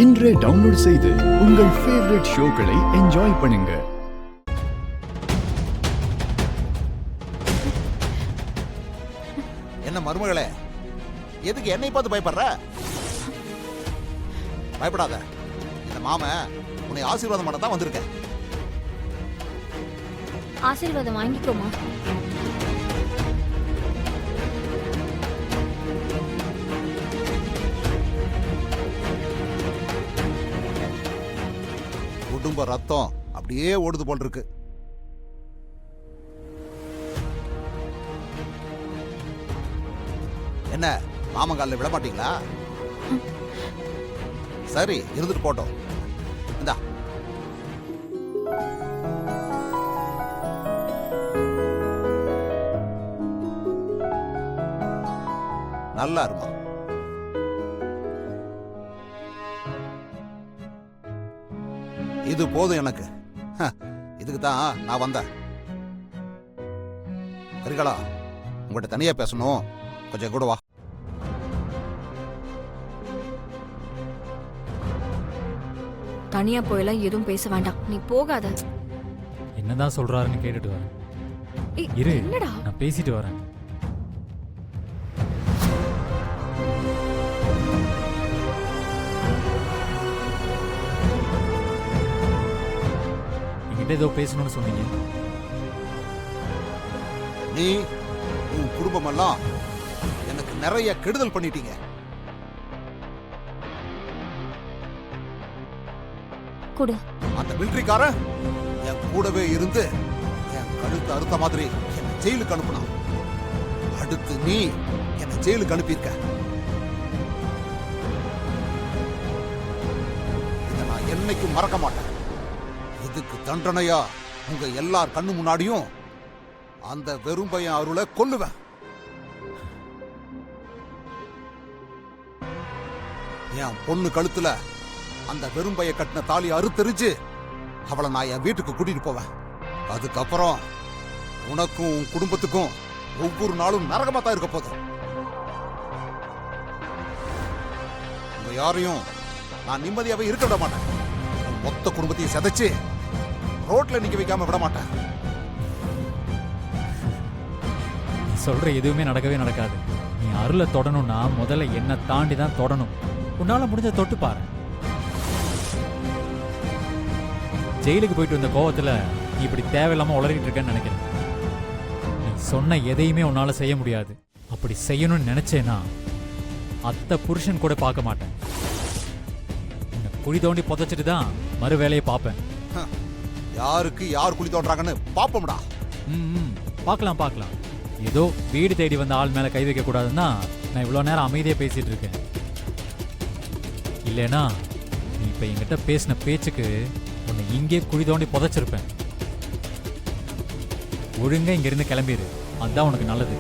இன்றே டவுன்லோட் செய்து உங்கள் ஃபேவரட் ஷோக்களை என்ஜாய் பண்ணுங்க. என்ன மருமகளே, எதுக்கு என்னை பார்த்து பயப்படுற? பயப்படாத. இந்த மாமன் உன்னை ஆசீர்வாதம் பண்ண தான் வந்திருக்கேன். ஆசீர்வாதம் வாங்கிக்கோமா. குடும்ப ரத்தம் அப்படியே ஓடுது போல் இருக்கு. என்ன மாமங்காலில் விட மாட்டீங்களா? சரி, இருந்துட்டு போட்டோம். இந்தா. நல்லா இருமா. இது போதும் எனக்கு. இதுக்கு தான் நான் வந்தேன். சரிகளா, உங்கள்கிட்ட தனியா பேசணும், கொஞ்சம் கூட வா. தனியா போயெல்லாம் எதுவும் பேச வேண்டாம், நீ போகாத. என்னதான் சொல்றாருன்னு கேட்டுட்டு வரேன். இரு, நான் பேசிட்டு வரேன். என்கிட்ட ஏதோ பேசணும்னு சொன்னீங்க. நீ உன் குடும்பம் எல்லாம் எனக்கு நிறைய கெடுதல் பண்ணிட்டீங்க. குடு. அந்த மிலிட்டரிக்காரன் என் கூடவே இருந்து என் கழுத்து அறுத்த மாதிரி என்னை ஜெயிலுக்கு அனுப்பினான். அடுத்து நீ என்னை ஜெயிலுக்கு அனுப்பியிருக்க. இதை நான் என்னைக்கும் மறக்க மாட்டேன். இதுக்கு தண்டனையா உங்க எல்லார் கண்ணு முன்னாடியும் அந்த வெறும் பையன் அருளை கொல்லுவேன். என் பொண்ணு கழுத்துல அந்த வெறும் பைய கட்டின தாலி அறுத்தெரிஞ்சு அவளை நான் என் வீட்டுக்கு கூட்டிட்டு போவேன். அதுக்கப்புறம் உனக்கும் உன் குடும்பத்துக்கும் ஒவ்வொரு நாளும் நரகமா தான் இருக்க போதும். உங்க யாரையும் நான் நிம்மதியாவே இருக்க விட மாட்டேன். மொத்த குடும்பத்தையும் சிதைச்சு ரோட்ல நிக்க வைக்காம விட மாட்டேன். நீ சொல்ற எதுவுமே நடக்கவே நடக்காது. நீ அருளை தொடணும்னா முதல்ல என்ன தாண்டி தான் தொடணும். உன்னால முடிஞ்ச தொட்டு பாரு. ஜெயிலுக்கு போயிட்டு வந்த கோவத்துல நீ இப்படி தேவையில்லாம உளறிட்டு இருக்கேன்னு நினைக்கிறேன். நீ சொன்ன எதையுமே உன்னால செய்ய முடியாது. அப்படி செய்யணும்னு நினைச்சேன்னா அத்தை புருஷன் கூட பார்க்க மாட்டேன். உன்னை குழி தோண்டி புதைச்சிட்டு தான் மறு வேலையை பார்ப்பேன். யாருக்கு யார் குழி தோன்றாங்கன்னு பாப்போம்டா. பார்க்கலாம் பார்க்கலாம். ஏதோ வீடு தேடி வந்த ஆள் மேல கை வைக்க கூடாதுன்னா நான் இவ்வளவு நேரம் அமைதியா பேசிட்டு இருக்கேன். இல்லைனா நீ இப்ப என்கிட்ட பேசின பேச்சுக்கு உன்னை இங்கே குழி தோண்டி புதைச்சிருப்பேன். ஒழுங்கா இங்க இருந்து கிளம்பிடு, அதுதான் உனக்கு நல்லது.